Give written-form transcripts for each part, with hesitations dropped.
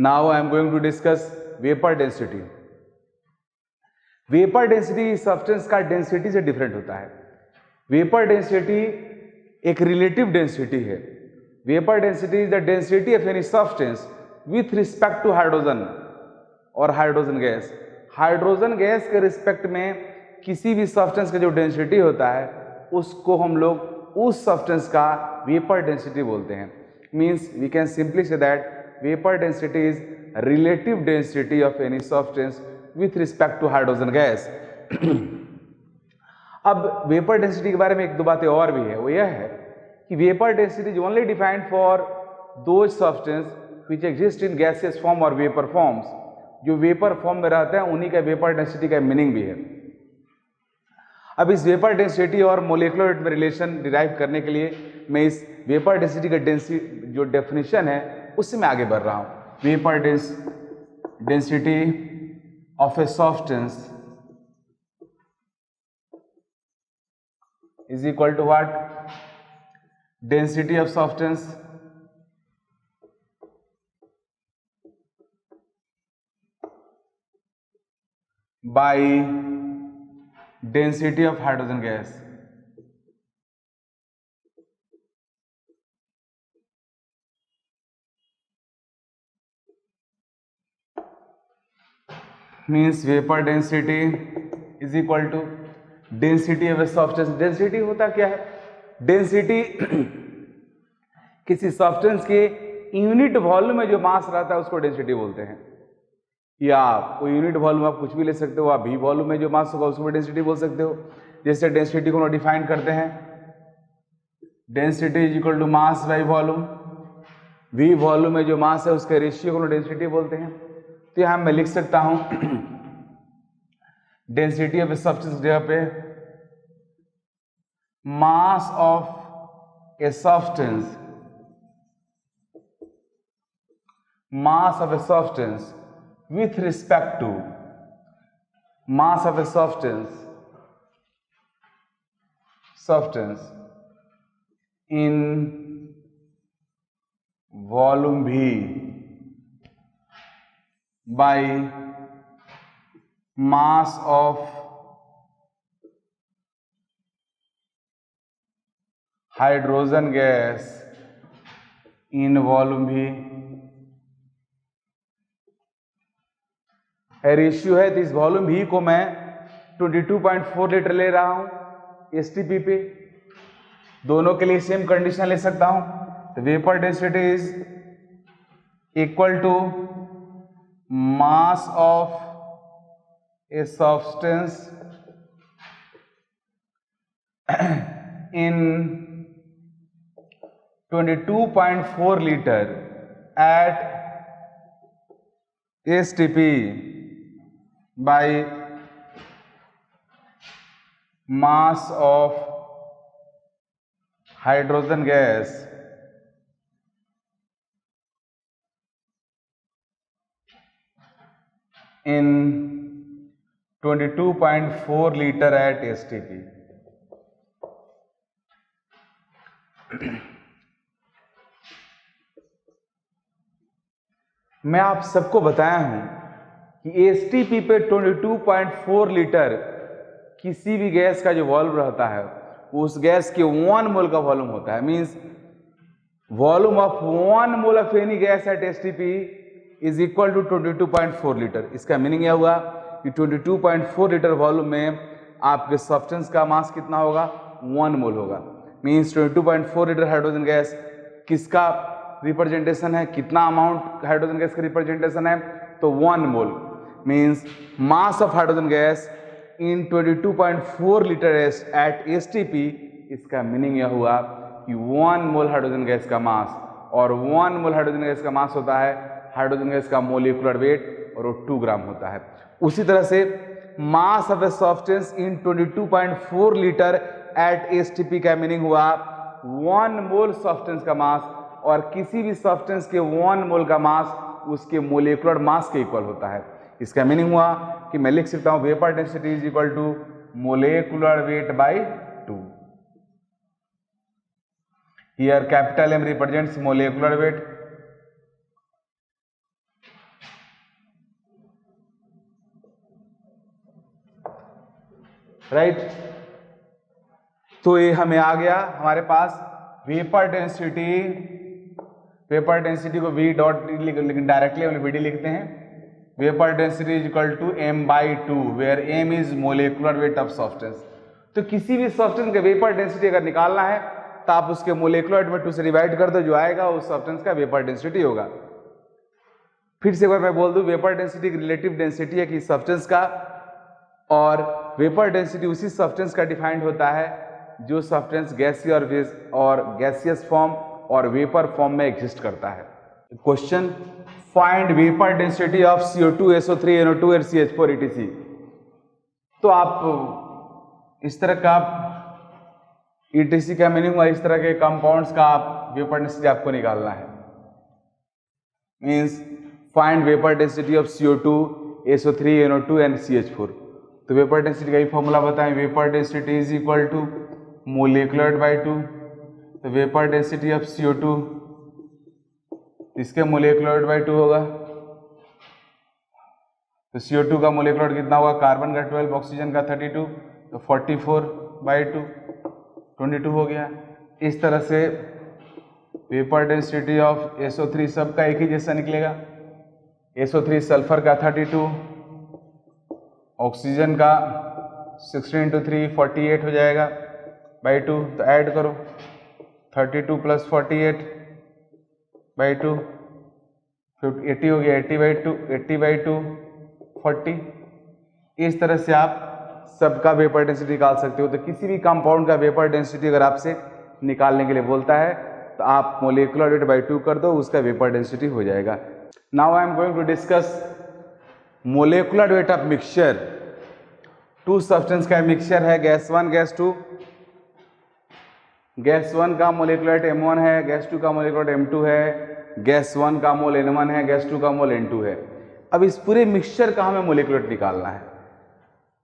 Now I am going to discuss vapour density. Vapour density substance का density से different होता है। Vapour density एक रिलेटिव डेंसिटी है। Vapour density is the density of any substance with respect to hydrogen और hydrogen gas. Hydrogen gas के respect में किसी भी सब्सटेंस का जो डेंसिटी होता है उसको हम लोग उस सब्सटेंस का वेपर डेंसिटी बोलते हैं। Means we can simply say that vapour density is relative density of any substance with respect to hydrogen gas. अब वेपर डेंसिटी के बारे में एक दो बातें और भी है, वो यह है कि vapour density is only defined for those substance which exist in gaseous form और वेपर फॉर्म्स। जो वेपर फॉर्म में रहते हैं उन्हीं का वेपर डेंसिटी का मीनिंग भी है। अब इस वेपर डेंसिटी और मोलिकुलर वेट में रिलेशन डिराइव करने के लिए मैं इस वेपर डेंसिटी का जो डेफिनेशन है उससे मैं आगे बढ़ रहा हूं। Vapour density of a substance is equal to what? Density of substance by density of hydrogen gas. Means vapor density is equal to density of a substance. Density होता क्या है? डेंसिटी किसी सब्सटेंस के यूनिट वॉल्यूम में जो मास रहता है उसको डेंसिटी बोलते हैं। या कोई यूनिट वॉल्यूम आप कुछ भी ले सकते हो, आप भी वॉल्यूम में जो मास होगा उसको डेंसिटी बोल सकते हो। जैसे डेंसिटी को डिफाइन करते हैं, density is equal to mass by volume. V volume में जो मास है उसके रेशियो को डेंसिटी बोलते हैं। तो यहां मैं लिख सकता हूं डेंसिटी ऑफ ए सब्सटेंस जगह पे mass of a substance, mass of a substance with respect to mass of a substance in volume भी by mass of hydrogen gas in volume भी रेशियो है। तो इस वॉल्यूम भी को मैं 22.4 लीटर ले रहा हूं एसटीपी पे। दोनों के लिए सेम कंडीशन ले सकता हूं। तो vapour density is equal to mass of a substance in 22.4 liter at STP by mass of hydrogen gas in 22.4 litre at STP. मैं आप सबको बताया हूं कि एसटीपी पे 22.4 लीटर किसी भी गैस का जो वॉल्यूम रहता है उस गैस के 1 मोल का वॉल्यूम होता है। Means volume of 1 mole of any gas at STP is equal to 22.4 litre. इसका मीनिंग यह हुआ कि 22.4 लीटर वॉल्यूम में आपके सब्सटेंस का मास कितना होगा? 1 मोल होगा। मींस 22.4 लीटर हाइड्रोजन गैस किसका रिप्रेजेंटेशन है? कितना अमाउंट हाइड्रोजन गैस का रिप्रेजेंटेशन है? तो 1 mole. Means mass of hydrogen gas in 22.4 litre at STP. इसका मीनिंग यह हुआ कि 1 मोल हाइड्रोजन गैस का मास, और 1 मोल हाइड्रोजन गैस का मास होता है हाइड्रोजन गैस का मोलिकुलर वेट, और वो 2 ग्राम होता है। उसी तरह से मास of a substance in 22.4 litre at STP का मीनिंग हुआ 1 मोल सब्सटेंस का मास, और किसी भी सब्सटेंस के 1 मोल का मास उसके मोलिकुलर मास के इक्वल होता है। इसका मीनिंग हुआ कि मैं लिख सकता हूं vapour density is equal to molecular weight by 2। Here capital M represents molecular weight right. तो ये हमें आ गया हमारे पास वेपर डेंसिटी को V डॉट डायरेक्टली हम VD लिखते हैं। Vapour density is equal to m/2 where m is molecular weight of substance. तो किसी भी सब्सटेंस का वेपर डेंसिटी अगर निकालना है तो आप उसके मोलिकुलर वेट में 2 से डिवाइड कर दो, जो आएगा उस सब्सटेंस का वेपर डेंसिटी होगा। फिर से एक बार मैं बोल दूं, वेपर डेंसिटी की रिलेटिव डेंसिटी है कि सब्सटेंस का, और वेपर डेंसिटी उसी सब्सटेंस का डिफाइंड होता है जो सब्सटेंस गैसीय और गैसियस फॉर्म और वेपर फॉर्म में एग्जिस्ट करता है। Question, find vapour density of CO2, SO3, NO2 और CH4 etc। तो आप इस तरह का ETC का मीनिंग हुआ, इस तरह के कंपाउंड्स का आप वेपर डेंसिटी आपको निकालना है। Means find vapour density of CO2, SO3, NO2 and CH4। तो वेपर डेंसिटी का ही फॉर्मूला बताएं, vapour density is equal to molecular weight by 2। तो वेपर डेंसिटी ऑफ CO2 इसके मोलिकुलर वेट बाई 2 होगा। तो CO2 का मोलिकुलर वेट कितना होगा, कार्बन का 12, ऑक्सीजन का 32, तो 44/2 22 हो गया। इस तरह से वेपर डेंसिटी ऑफ SO3 सबका एक ही जैसा निकलेगा। SO3 सल्फर का 32, ऑक्सीजन का 16 × 3 48 हो जाएगा बाई 2। तो ऐड करो 32 + 48/2 फिर 80 हो गया, 80/2 40। इस तरह से आप सबका वेपर डेंसिटी निकाल सकते हो। तो किसी भी कंपाउंड का वेपर डेंसिटी अगर आपसे निकालने के लिए बोलता है तो आप मोलिकुलर वेट बाई 2 कर दो, उसका वेपर डेंसिटी हो जाएगा। Now I am going to discuss molecular weight of mixture. 2 substance का मिक्सचर है, गैस 1 गैस 2। गैस 1 का मोलिकुलर वेट M1 है, गैस 2 का मोलिकुलर वेट M2 है, गैस 1 का मोल N1 है, गैस 2 का मोल N2 है। अब इस पूरे मिक्सचर का हमें मोलिकुलर वेट निकालना है।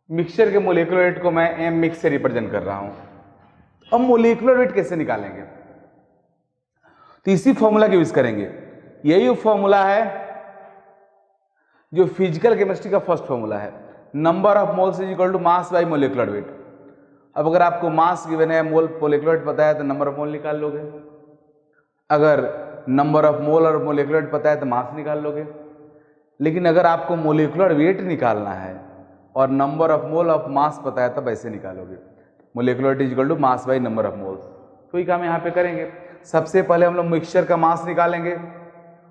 मिक्सचर के मोलिकुलर वेट को मैं M मिक्स से रिप्रेजेंट कर रहा हूं। अब मोलिकुलर वेट कैसे निकालेंगे, तो इसी फॉर्मूला का यूज करेंगे। यही फॉर्मूला है जो फिजिकल केमिस्ट्री का फर्स्ट फॉर्मूला है, number of moles is equal to mass by molecular weight. अब अगर आपको मास गिवन है, मोल मोलिकुलर वेट पता है तो नंबर ऑफ मोल निकाल लोगे। अगर नंबर ऑफ मोल और मोलिकुलर वेट पता है तो मास निकाल लोगे। लेकिन अगर आपको मोलिकुलर वेट निकालना है और number of mole of mass पता है तब ऐसे निकालोगे, molecular weight is equal to mass by number of moles. तो ये काम यहाँ पे करेंगे। सबसे पहले हम लोग मिक्सचर का मास निकालेंगे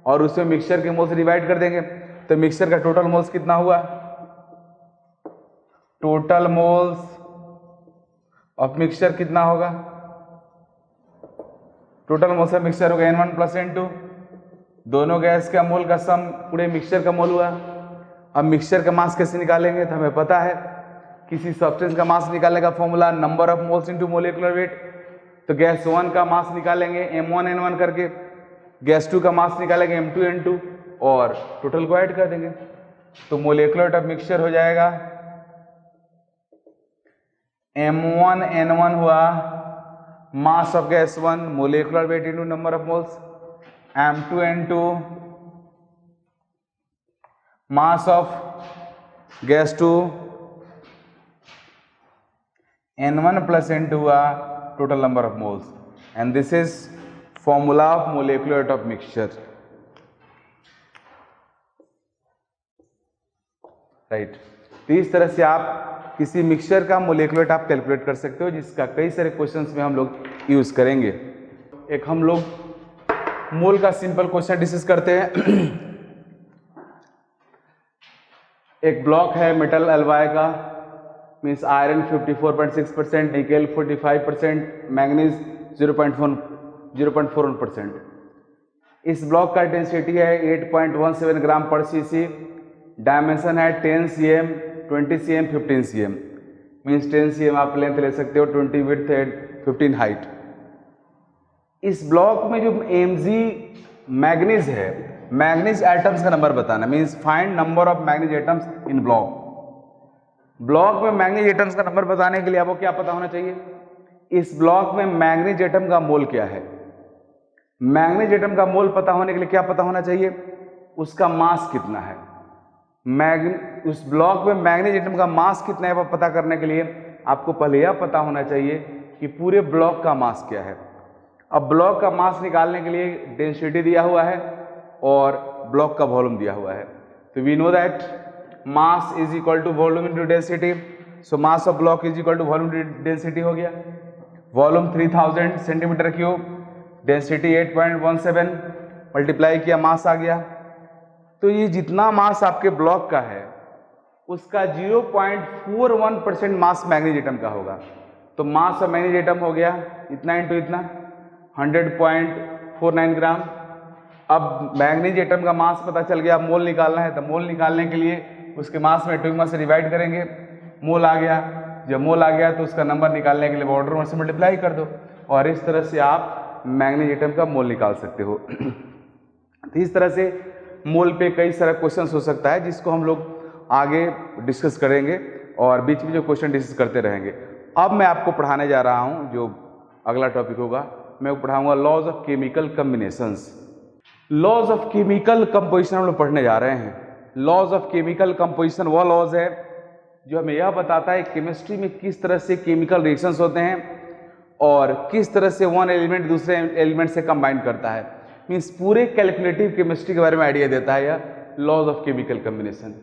और उसमें मिक्सचर के मोल से डिवाइड कर देंगे। तो मिक्सचर का टोटल मोल्स कितना हुआ, टोटल मोल्स ऑफ मिक्सचर कितना होगा, टोटल मोल्स ऑफ मिक्सचर होगा N1 + N2। दोनों गैस का मोल का सम पूरे मिक्सचर का मोल हुआ। अब मिक्सचर का मास कैसे निकालेंगे, तो हमें पता है किसी सब्सटेंस का मास निकालने का formula number of moles into molecular weight. तो गैस 1 का मास निकालेंगे M1 N1 करके, गैस 2 का मास निकालेंगे M2 N2 और टोटल को ऐड कर देंगे। तो मोलिकुलर वेट ऑफ मिक्सचर हो जाएगा M1 N1 हुआ mass of gas 1 molecular weight into number of moles, M2 N2 mass of gas 2 N1 + N2 हुआ total number of moles. And this is formula of molecular weight of mixture, right. तो इस तरह से आप किसी mixture का molecular weight आप calculate कर सकते हो, जिसका कई सारे क्वेश्चंस में हम लोग यूज करेंगे। एक हम लोग मोल का सिंपल क्वेश्चन डिस्कस करते हैं। एक ब्लॉक है मेटल एलवाई का, मीन्स आयरन 54.6%, निकेल 45%, मैग्नीज 0.41%। इस ब्लॉक का डेंसिटी है 8.17 ग्राम पर cc, डायमेंशन है 10 cm, 20 cm, 15 cm। Means 10 cm आप लेंथ ले सकते हो, 20 विड्थ एंड 15 हाइट। इस ब्लॉक में जो Mg मैग्नीज है, मैग्नीज एटम्स का नंबर बताना, means find number of manganese atoms in block. Block में मैग्नीज एटम्स का नंबर बताने के लिए आपको क्या पता होना चाहिए, इस ब्लॉक में मैग्नीज एटम का मोल क्या है। मैग्नीज एटम का मोल पता होने के लिए क्या पता होना चाहिए, उसका मास कितना है। उस ब्लॉक में मैग्नीज एटम का मास कितना है वो पता करने के लिए आपको पहले यह पता होना चाहिए कि पूरे ब्लॉक का मास क्या है। अब ब्लॉक का मास निकालने के लिए डेंसिटी दिया हुआ है और ब्लॉक का वॉल्यूम दिया हुआ है। तो we know that mass is equal to volume into density. So mass of block is equal to volume density हो गया। Volume 3000 centimetre cube, density 8.17, multiply किया, मास आ गया। तो ये जितना मास आपके ब्लॉक का है उसका 0.41% मास मैग्नीज एटम का होगा। तो मास ऑफ मैग्नीज एटम हो गया इतना इंटू इतना 100.49 ग्राम। अब मैग्नीज एटम का मास पता चल गया, मोल निकालना है। तो मोल निकालने के लिए उसके मास में एटॉमिक मास से डिवाइड करेंगे, मोल आ गया। जब मोल आ गया तो उसका नंबर निकालने के लिए ऑर्डर नंबर से मल्टीप्लाई कर दो और इस तरह से आप मैग्नीज एटम का मोल निकाल सकते हो। तो इस तरह से मोल पे कई सारा क्वेश्चन हो सकता है जिसको हम लोग आगे डिस्कस करेंगे और बीच में जो क्वेश्चन डिस्कस करते रहेंगे। अब मैं आपको पढ़ाने जा रहा हूँ जो अगला टॉपिक होगा, मैं पढ़ाऊंगा laws of chemical combinations. Laws of chemical composition हम लोग पढ़ने जा रहे हैं। लॉज ऑफ केमिकल कंपोजिशन वह लॉज है जो हमें यह बताता है केमिस्ट्री में किस तरह से केमिकल रिएक्शंस होते हैं और किस तरह से वन एलिमेंट दूसरे एलिमेंट से कंबाइन करता है। मीन्स पूरे कैलकुलेटिव केमिस्ट्री के बारे में आइडिया देता है यह laws of chemical combination.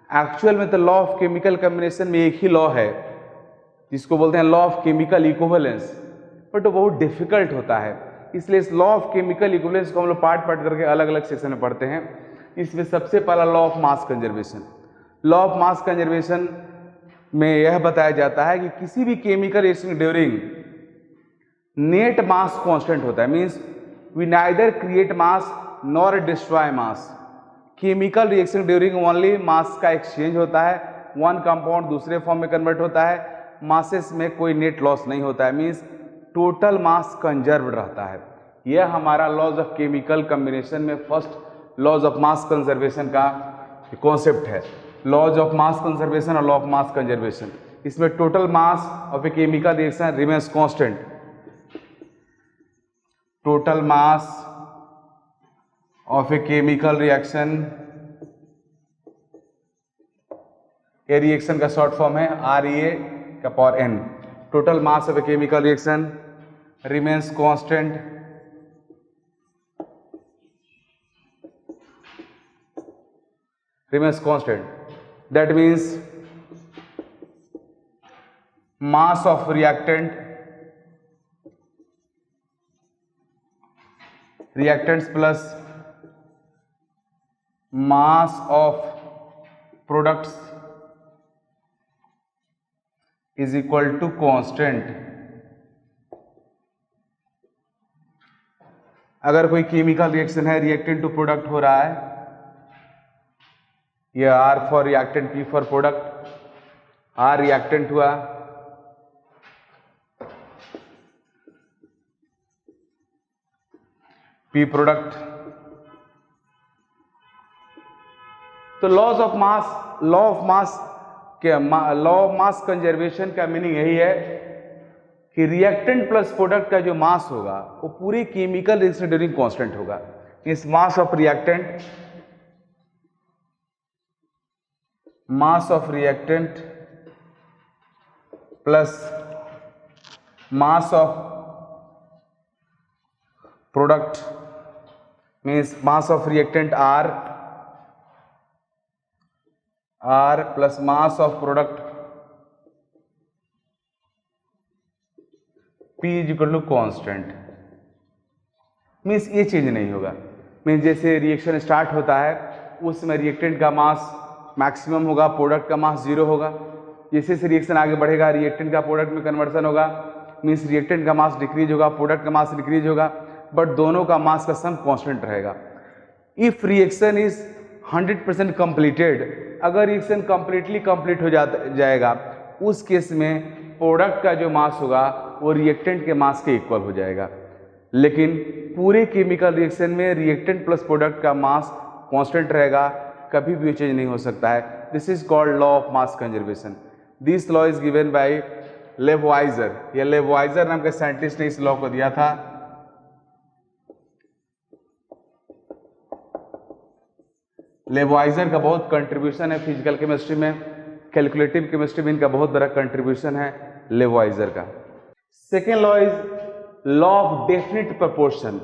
Actual में तो लॉ ऑफ केमिकल कॉम्बिनेशन में एक ही लॉ है जिसको बोलते हैं law of chemical equivalence, but वो बहुत डिफिकल्ट होता है। इसलिए इस लॉ ऑफ केमिकल इक्विवेलेंस को हम लोग पार्ट पार्ट करके अलग अलग सेक्शन में पढ़ते हैं। इसमें सबसे पहला law of mass conservation. Law of mass conservation में यह बताया जाता है कि किसी भी chemical reaction during net mass constant होता है। Means we neither create mass nor destroy mass. Chemical reaction during only mass का एक्सचेंज होता है, वन कंपाउंड दूसरे फॉर्म में कन्वर्ट होता है, मासेस में कोई नेट लॉस नहीं होता है। मींस टोटल मास कंजर्व रहता है। यह हमारा लॉज ऑफ केमिकल कॉम्बिनेशन में first laws of mass conservation का कॉन्सेप्ट है। लॉज ऑफ मास कंजर्वेशन और लॉ ऑफ मास कंजर्वेशन, इसमें total mass of a chemical reaction remains constant. Total mass of a chemical reaction, ये reaction का short form है ReA/N। Total mass of a chemical reaction remains constant that means mass of reactants plus mass of products is equal to constant। अगर कोई chemical reaction है, reactant to product हो रहा है, यह R for reactant, P for product, R reactant हुआ, P product. तो law of mass conservation का मीनिंग यही है कि रिएक्टेंट प्लस प्रोडक्ट का जो मास होगा वो पूरी केमिकल रिएक्शन ड्यूरिंग कांस्टेंट होगा। इस mass of reactant plus mass of product means mass of reactant R plus mass of product P is equal to constant. Means ये चेंज नहीं होगा। मीन्स जैसे रिएक्शन स्टार्ट होता है उस समय रिएक्टेंट का मास मैक्सिमम होगा, प्रोडक्ट का मास 0 होगा। जैसे से रिएक्शन आगे बढ़ेगा रिएक्टेंट का प्रोडक्ट में कन्वर्सन होगा, मीन्स रिएक्टेंट का मास डिक्रीज होगा, प्रोडक्ट का मास डिक्रीज होगा, बट दोनों का मास का सम कांस्टेंट रहेगा। इफ रिएक्शन इज 100% कंप्लीटेड, अगर रिएक्शन कंप्लीटली कंप्लीट हो जाएगा उस केस में प्रोडक्ट का जो मास होगा वो रिएक्टेंट के मास के इक्वल हो जाएगा। लेकिन पूरे केमिकल रिएक्शन में रिएक्टेंट प्लस प्रोडक्ट का मास कांस्टेंट रहेगा, कभी भी चेंज नहीं हो सकता है। This is called law of mass conservation. This law is given by Lavoisier. ये लेवॉइजर नाम के साइंटिस्ट ने इस लॉ को दिया था। लेवॉइजर का बहुत कंट्रीब्यूशन है फिजिकल केमिस्ट्री में। कैलकुलेटिव केमिस्ट्री में इनका बहुत बड़ा कंट्रीब्यूशन है लेवॉइजर का। Second law is law of definite proportion.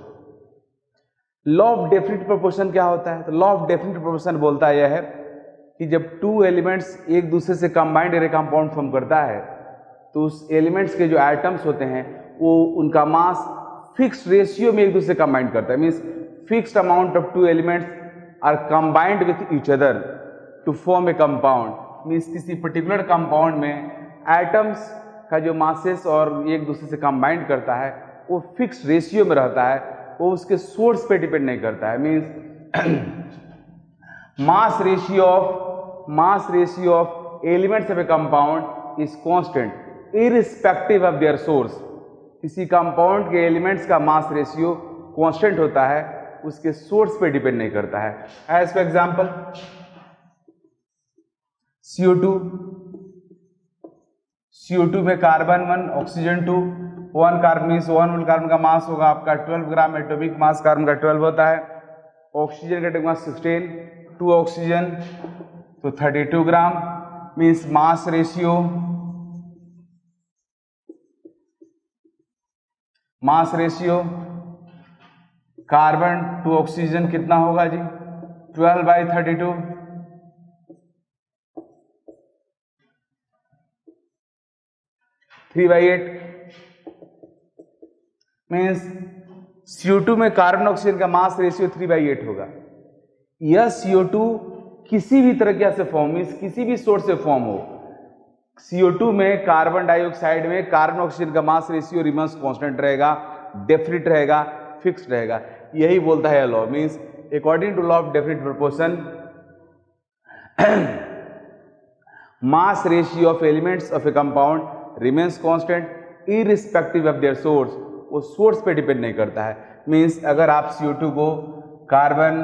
Law of definite proportion क्या होता है? तो लॉ ऑफ डेफिनिट प्रोपोर्शन बोलता यह है कि जब टू एलिमेंट्स एक दूसरे से कंबाइंड एक कंपाउंड फॉर्म करता है तो उस एलिमेंट्स के जो एटम्स होते हैं वो उनका मास फिक्स्ड रेशियो में एक दूसरे से कंबाइंड करता है। Means fixed amount of two elements are combined with each other to form a compound. Means किसी पर्टिकुलर कंपाउंड में एटम्स का जो मासेस और एक दूसरे से कंबाइंड करता है वो फिक्स्ड रेशियो में रहता है, वो उसके सोर्स पे डिपेंड नहीं करता है। Means mass ratio of elements of a compound is constant irrespective of their source. किसी कंपाउंड के एलिमेंट्स का मास रेशियो कांस्टेंट होता है, उसके सोर्स पे डिपेंड नहीं करता है। एज फॉर एग्जांपल CO2 में carbon 1 oxygen 2, 1 carbon means 1 carbon का मास होगा आपका 12 ग्राम, एटॉमिक मास कार्बन का 12 होता है। ऑक्सीजन का एटॉमिक मास 16, 2 ऑक्सीजन तो 32 gram. Means mass ratio carbon to oxygen कितना होगा जी? 12/32। Three by eight. Means CO2 में कार्बन ऑक्सीजन का मास रेशियो 3/8 होगा। यह CO2 किसी भी तरह से फॉर्म, मीन्स किसी भी सोर्स से फॉर्म हो, CO2 में कार्बन डाइऑक्साइड में कार्बन ऑक्सीजन का मास रेशियो रिमेंस कांस्टेंट रहेगा, डेफिनिट रहेगा, फिक्स्ड रहेगा। यही बोलता है law. Means according to law of definite proportion mass ratio of elements of a compound remains constant irrespective of their source. वो source पे डिपेंड नहीं करता है। मीन्स अगर आप CO2 को कार्बन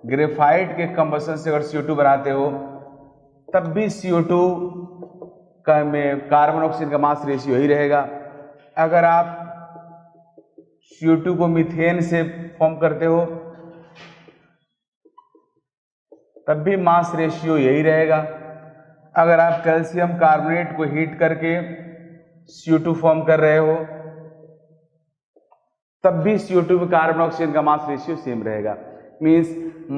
ग्रेफाइट के कंबसन से अगर CO2 बनाते हो तब भी CO2 का में कार्बन ऑक्सीजन का मास रेशियो ही रहेगा। अगर आप CO2 को मीथेन से फॉर्म करते हो तब भी मास रेशियो यही रहेगा। अगर आप कैल्शियम कार्बोनेट को हीट करके CO2 फॉर्म कर रहे हो तब भी CO2 में कार्बन ऑक्सीजन का मास रेशियो सेम रहेगा। Means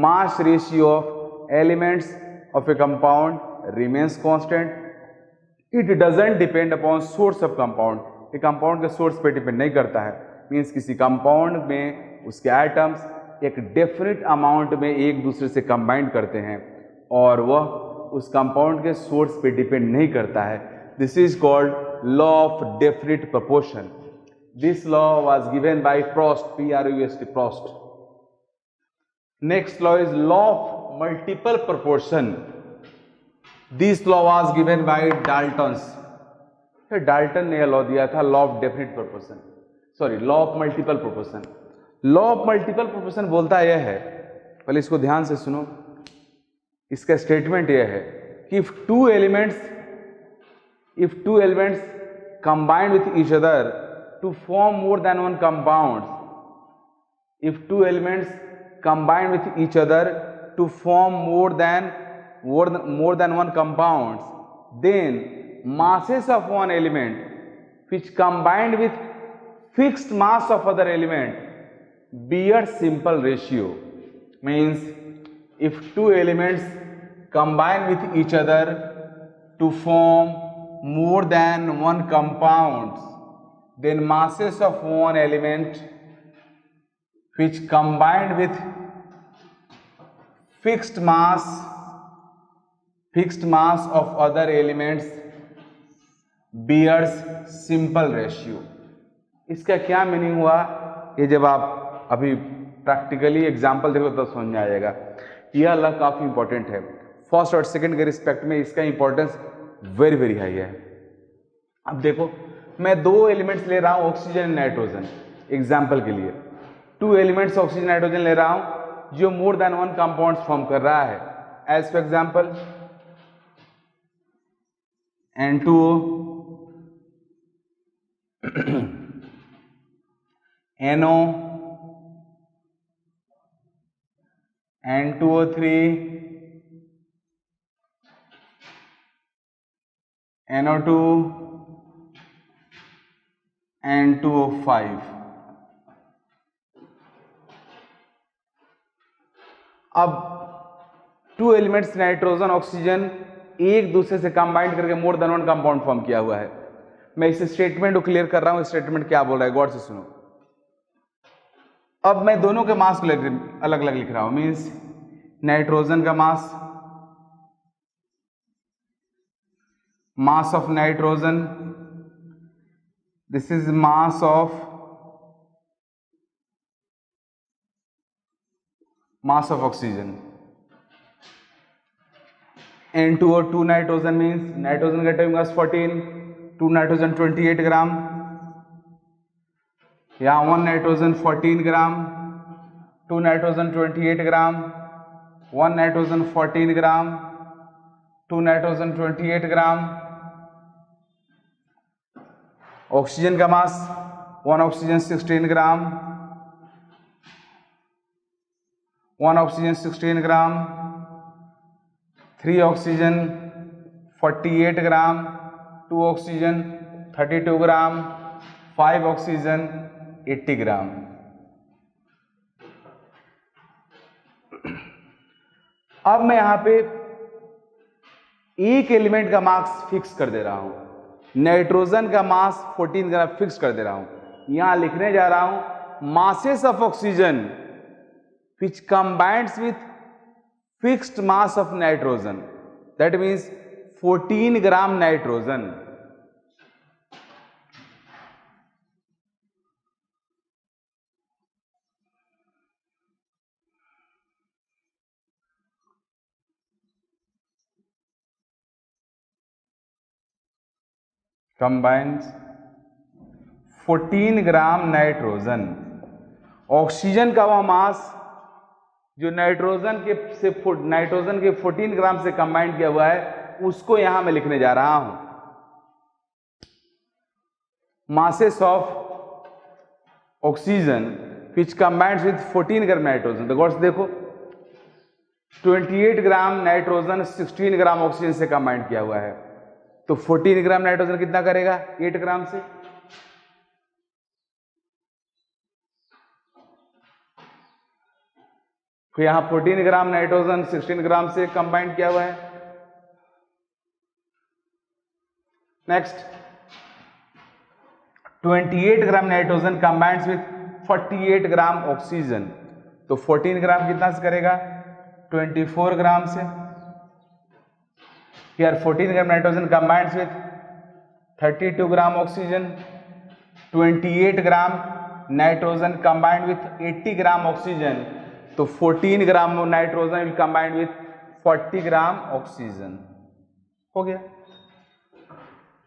mass ratio of elements of a compound remains constant. It doesn't depend upon source of compound. ये कंपाउंड के सोर्स पे डिपेंड नहीं करता है। मीन्स किसी कंपाउंड में उसके एटम्स एक डेफिनेट अमाउंट में एक दूसरे से कंबाइंड करते हैं और वह उस कंपाउंड के सोर्स पे डिपेंड नहीं करता है। This is called law of definite proportion. This law was given by Proust, P-R-O-S-T, Proust. Next law is law of multiple proportion. This law was given by Daltons. Dalton ने यह law दिया था, law of definite proportion, sorry law of multiple proportion. Law of multiple proportion बोलता यह है, पहले इसको ध्यान से सुनो, इसका स्टेटमेंट यह है कि if two elements combined with each other to form more than one compounds, if two elements combine with each other to form more than one compounds, then masses of one element which combined with fixed mass of other element bear simple ratio. Means if two elements combine with each other to form more than one compounds, then masses of one element which combined with fixed mass of other elements bears simple ratio. इसका क्या meaning हुआ, ये जब आप अभी practically example देखो तो समझ में आएगा। यह लॉ काफी इंपॉर्टेंट है। फर्स्ट और सेकंड के रिस्पेक्ट में इसका इंपॉर्टेंस वेरी वेरी हाई है। अब देखो मैं दो एलिमेंट्स ले रहा हूं, ऑक्सीजन एंड नाइट्रोजन, एग्जाम्पल के लिए टू एलिमेंट्स ऑक्सीजन नाइट्रोजन ले रहा हूं जो more than one compounds form कर रहा है। As for example N2O, NO, N2O3, NO2 N2O5। अब टू एलिमेंट्स नाइट्रोजन ऑक्सीजन एक दूसरे से कंबाइंड करके मोर देन वन कंपाउंड फॉर्म किया हुआ है। मैं इस स्टेटमेंट को क्लियर कर रहा हूं। स्टेटमेंट क्या बोल रहा है गौर से सुनो। अब मैं दोनों के मास को अलग अलग लिख रहा हूं। मींस नाइट्रोजन का मास of nitrogen, this is mass of oxygen. N2O2 nitrogen means nitrogen का एटॉमिक मास 14, 2 नाइट्रोजन 28 ग्राम, यहाँ 1 नाइट्रोजन 14 ग्राम, 2 नाइट्रोजन 28 ग्राम, 1 नाइट्रोजन 14 ग्राम, 2 नाइट्रोजन 28 ग्राम। ऑक्सीजन का मास 1 ऑक्सीजन 16 ग्राम, 1 ऑक्सीजन 16 ग्राम, 3 ऑक्सीजन 48 ग्राम, 2 ऑक्सीजन 32 ग्राम, 5 ऑक्सीजन 80 ग्राम। अब मैं यहां पे एक एलिमेंट का मास फिक्स कर दे रहा हूं। नाइट्रोजन का मास 14 ग्राम फिक्स कर दे रहा हूं। यहां लिखने जा रहा हूं masses of oxygen which combines with fixed mass of nitrogen, that means 14 gram nitrogen। combines 14 gram nitrogen. Oxygen का वह मास जो नाइट्रोजन के 14 ग्राम से कंबाइंड किया हुआ है उसको यहां मैं लिखने जा रहा हूं। Masses of oxygen which combines with 14 gram nitrogen. तो गौर से देखो 28 ग्राम नाइट्रोजन 16 ग्राम ऑक्सीजन से कंबाइंड किया हुआ है, तो 14 ग्राम नाइट्रोजन कितना करेगा 8 ग्राम से। फिर यहां 14 ग्राम नाइट्रोजन 16 ग्राम से कंबाइंड किया हुआ है। Next 28 gram nitrogen combines with 48 gram oxygen, तो 14 ग्राम कितना से करेगा 24 ग्राम से। Here 14 gram nitrogen combines with 32 gram oxygen, 28 gram nitrogen combined with 80 gram oxygen, तो 14 gram nitrogen will combined with 40 gram oxygen. हो गया।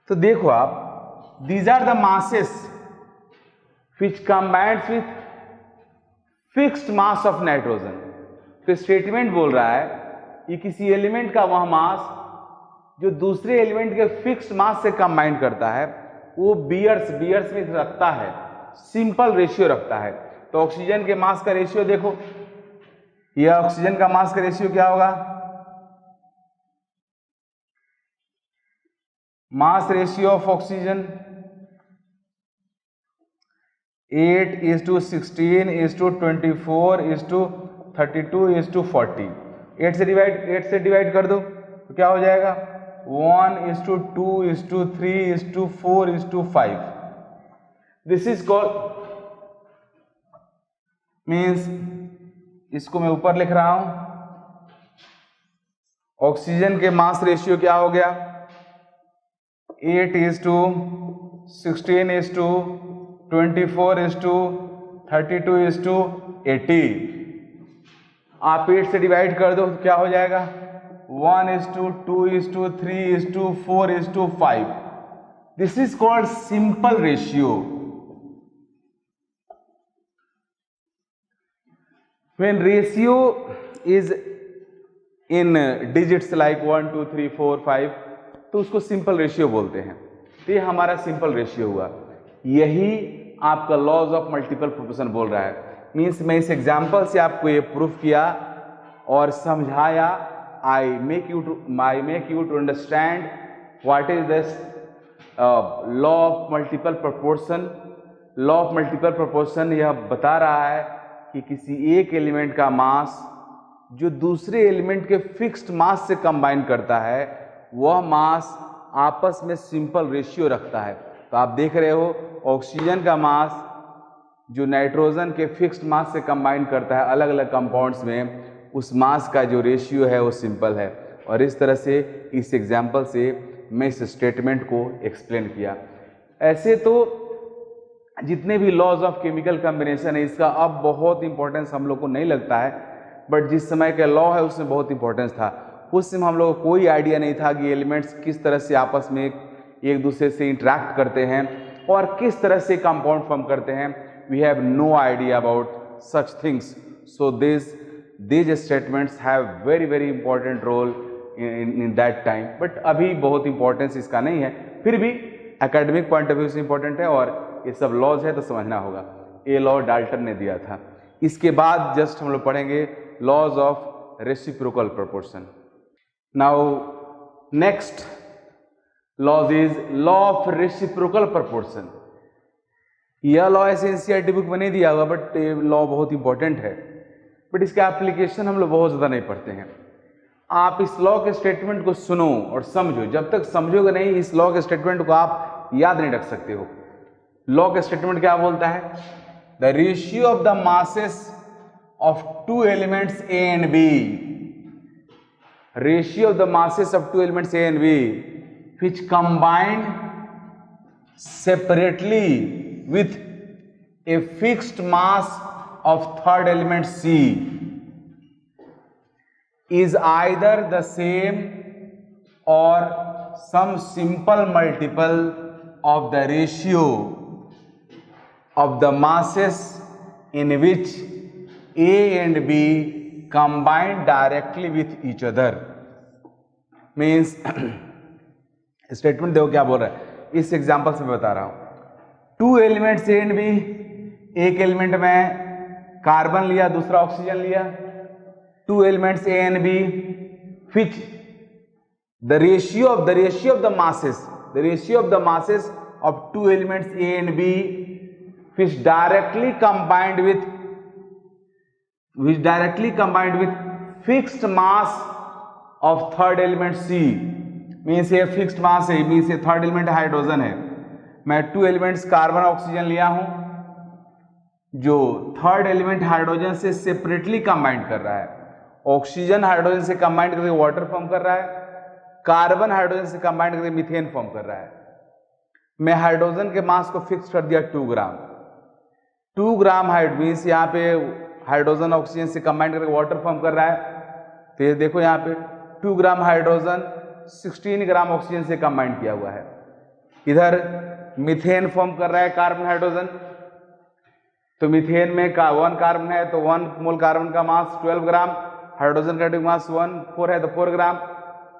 तो देखो आप these are the masses which combines with fixed mass of nitrogen. तो statement बोल रहा है कि किसी एलिमेंट का वह मास जो दूसरे एलिमेंट के फिक्स्ड मास से कंबाइंड करता है वो बियर्स में रखता है, सिंपल रेशियो रखता है। तो ऑक्सीजन के मास का रेशियो देखो, यह ऑक्सीजन का मास का रेशियो क्या होगा, मास रेशियो ऑफ ऑक्सीजन 8:16:24:32:40। 8 से डिवाइड कर दो तो क्या हो जाएगा 1:2:3:4:5। दिस इज कॉल्ड मीन्स, इसको मैं ऊपर लिख रहा हूं, ऑक्सीजन के मास रेशियो क्या हो गया 8:16:24:32:80। आप 8 से डिवाइड कर दो तो क्या हो जाएगा 1:2:3:4:5। This is called simple ratio. When ratio is in digits like 1, 2, 3, 4, 5 तो उसको सिंपल रेशियो बोलते हैं। तो ये हमारा सिंपल रेशियो हुआ। यही आपका लॉज ऑफ मल्टीपल प्रोपोर्शन बोल रहा है। मीन्स मैं इस एग्जांपल से आपको ये प्रूफ किया और समझाया। I make you to understand what is this law of multiple proportion? Law of multiple proportion यह बता रहा है कि किसी एक एलिमेंट का मास जो दूसरे एलिमेंट के फिक्स्ड मास से कंबाइन करता है वह मास आपस में सिंपल रेशियो रखता है। तो आप देख रहे हो ऑक्सीजन का मास जो नाइट्रोजन के फिक्स्ड मास से कंबाइन करता है अलग अलग कंपाउंड्स में, उस मास का जो रेशियो है वो सिंपल है। और इस तरह से इस एग्जाम्पल से मैं इस स्टेटमेंट को एक्सप्लेन किया। ऐसे तो जितने भी लॉज ऑफ केमिकल कॉम्बिनेशन है इसका अब बहुत इंपॉर्टेंस हम लोग को नहीं लगता है, बट जिस समय का लॉ है उसमें बहुत इंपॉर्टेंस था। उस समय हम लोग को कोई आइडिया नहीं था कि एलिमेंट्स किस तरह से आपस में एक दूसरे से इंटरेक्ट करते हैं और किस तरह से कंपाउंड फॉर्म करते हैं। We have no idea about such things, so these statements have very important role in that time, but अभी बहुत इंपॉर्टेंस इसका नहीं है, फिर भी एकेडमिक पॉइंट ऑफ व्यू से इंपॉर्टेंट है और ये सब लॉज है तो समझना होगा। ये लॉ डाल्टन ने दिया था। इसके बाद जस्ट हम लोग पढ़ेंगे laws of reciprocal proportion. Now next laws is law of reciprocal proportion. यह लॉ ऐसे एनसीईआरटी बुक में नहीं दिया हुआ, बट ये लॉ बहुत इंपॉर्टेंट है, बट इसका एप्लीकेशन हम लोग बहुत ज़्यादा नहीं पढ़ते हैं। आप इस लॉ के स्टेटमेंट को सुनो और समझो, जब तक समझोगे नहीं इस लॉ के स्टेटमेंट को आप याद नहीं रख सकते हो। लॉ के स्टेटमेंट क्या बोलता है? The ratio of the masses of two elements A and B, ratio of the masses of two elements A and B which combined separately with a fixed mass of third element C is either the same or some simple multiple of the ratio of the masses in which A and B combine directly with each other. Means statement देखो क्या बोल रहा है, इस example से मैं बता रहा हूं। Two elements A and B, एक एलिमेंट में कार्बन लिया दूसरा ऑक्सीजन लिया। Two elements A and B which the ratio of the masses of two elements A and B which directly combined with fixed mass of third element C, means ये fixed mass है, means ये third element hydrogen है। मैं two elements carbon oxygen लिया हूं जो third element hydrogen से separately combined कर रहा है। ऑक्सीजन हाइड्रोजन से कंबाइंड करके वाटर फॉर्म कर रहा है, कार्बन हाइड्रोजन से कंबाइंड करके मीथेन फॉर्म कर रहा है। मैं हाइड्रोजन के मास को फिक्स कर दिया 2 ग्राम। 2 ग्राम मीन्स यहाँ पे हाइड्रोजन ऑक्सीजन से कंबाइंड करके वाटर फॉर्म कर रहा है। तो ये देखो यहाँ पे 2 ग्राम हाइड्रोजन 16 ग्राम ऑक्सीजन से कंबाइंड किया हुआ है। इधर मीथेन फॉर्म कर रहा है कार्बन हाइड्रोजन, तो मीथेन में 1 कार्बन है तो 1 मोल कार्बन का मास 12 ग्राम, हाइड्रोजन का मास 4 है तो 4 ग्राम,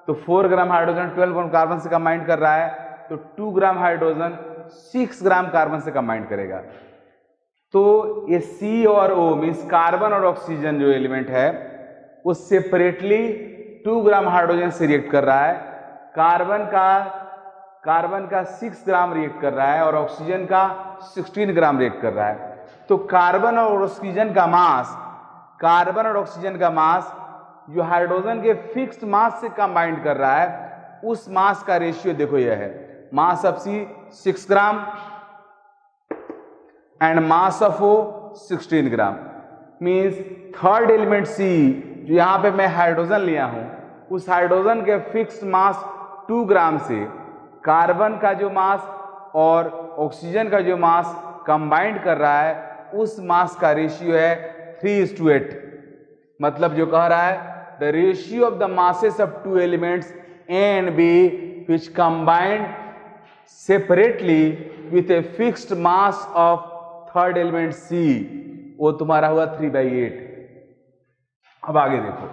तो 4 ग्राम हाइड्रोजन 12 ग्राम कार्बन से कंबाइंड कर रहा है, तो 2 ग्राम हाइड्रोजन 6 ग्राम कार्बन से कंबाइंड करेगा। तो ये C और O मीन्स कार्बन और ऑक्सीजन जो एलिमेंट है वो सेपरेटली 2 ग्राम हाइड्रोजन से रिएक्ट कर रहा है, कार्बन का 6 ग्राम रिएक्ट कर रहा है और ऑक्सीजन का 16 ग्राम रिएक्ट कर रहा है। तो कार्बन और ऑक्सीजन का मास जो हाइड्रोजन के फिक्स्ड मास से कंबाइंड कर रहा है उस मास का रेशियो देखो यह है, मास of C 6 gram and mass of O 16 gram. Means third element C जो यहाँ पे मैं हाइड्रोजन लिया हूं उस हाइड्रोजन के फिक्स्ड मास 2 ग्राम से कार्बन का जो मास और ऑक्सीजन का जो मास कंबाइंड कर रहा है उस मास का रेशियो है 3:8। मतलब जो कह रहा है the ratio of the masses of two elements A and B which combined separately with a fixed mass of third element C वो तुम्हारा हुआ 3/8। अब आगे देखो,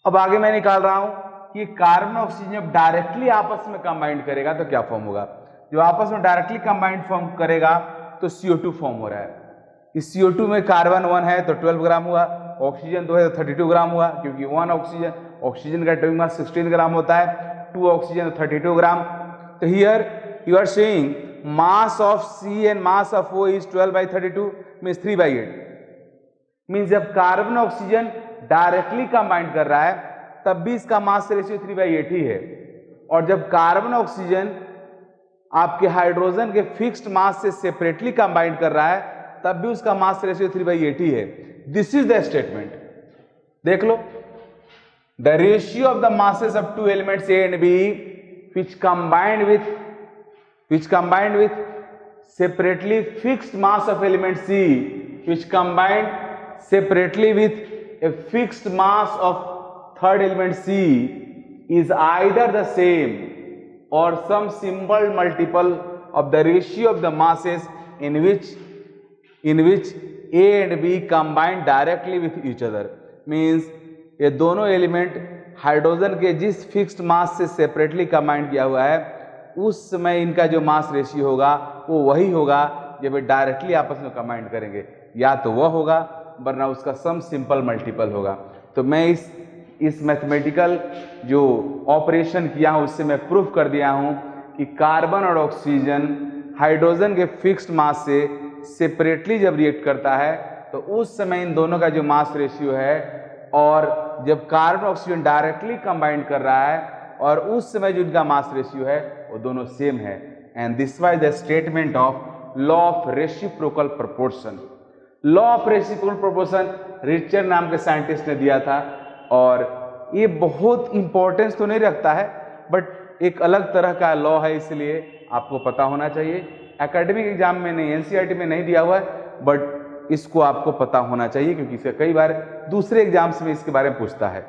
अब आगे मैं निकाल रहा हूं कि कार्बन ऑक्सीजन जब डायरेक्टली आपस में कंबाइंड करेगा तो क्या फॉर्म होगा। जो आपस में डायरेक्टली कंबाइंड फॉर्म करेगा तो CO2 फॉर्म हो रहा है। इस CO2 में कार्बन 1 है तो 12 ग्राम हुआ, ऑक्सीजन 2 है तो 32 ग्राम हुआ, क्योंकि 1 ऑक्सीजन का एटॉमिक मास 16 ग्राम होता है। 2 ऑक्सीजन 32 ग्राम। तो here you are saying mass of C and mass of O is 12/32 means 3/8। Means जब कार्बन ऑक्सीजन डायरेक्टली कंबाइन कर रहा है तब भी इसका मास रेशियो 3/8 ही है, और जब कार्बन ऑक्सीजन आपके हाइड्रोजन के फिक्स्ड मास से सेपरेटली कंबाइन कर रहा है तब भी उसका मास रेशियो 3/8 ही है। This is the statement. देख लो, the ratio of the masses of two elements A and B which combined with separately fixed mass of element C which combined separately with a fixed mass of third element C is either the same or some simple multiple of the ratio of the masses in which A and B combine directly with each other। Means ये दोनों element hydrogen के जिस fixed mass से separately combine किया हुआ है उस समय इनका जो मास रेशियो होगा वो वही होगा जब ये डायरेक्टली आपस में कंबाइन करेंगे, या तो वह होगा वरना उसका सम सिंपल मल्टीपल होगा। तो मैं इस मैथमेटिकल जो ऑपरेशन किया हूँ उससे मैं प्रूफ कर दिया हूँ कि कार्बन और ऑक्सीजन हाइड्रोजन के फिक्स्ड मास से सेपरेटली जब रिएक्ट करता है तो उस समय इन दोनों का जो मास रेशियो है, और जब कार्बन ऑक्सीजन डायरेक्टली कंबाइन कर रहा है और उस समय जो इनका मास रेशियो है वो दोनों सेम है। And this was the statement of law of reciprocal proportion. Law of reciprocal proportion Richter नाम के साइंटिस्ट ने दिया था, और ये बहुत इंपॉर्टेंस तो नहीं रखता है बट एक अलग तरह का लॉ है, इसलिए आपको पता होना चाहिए। एकेडमिक एग्जाम में नहीं, एनसीईआरटी में नहीं दिया हुआ है, बट इसको आपको पता होना चाहिए क्योंकि इसे कई बार दूसरे एग्जाम्स में इसके बारे में पूछता है।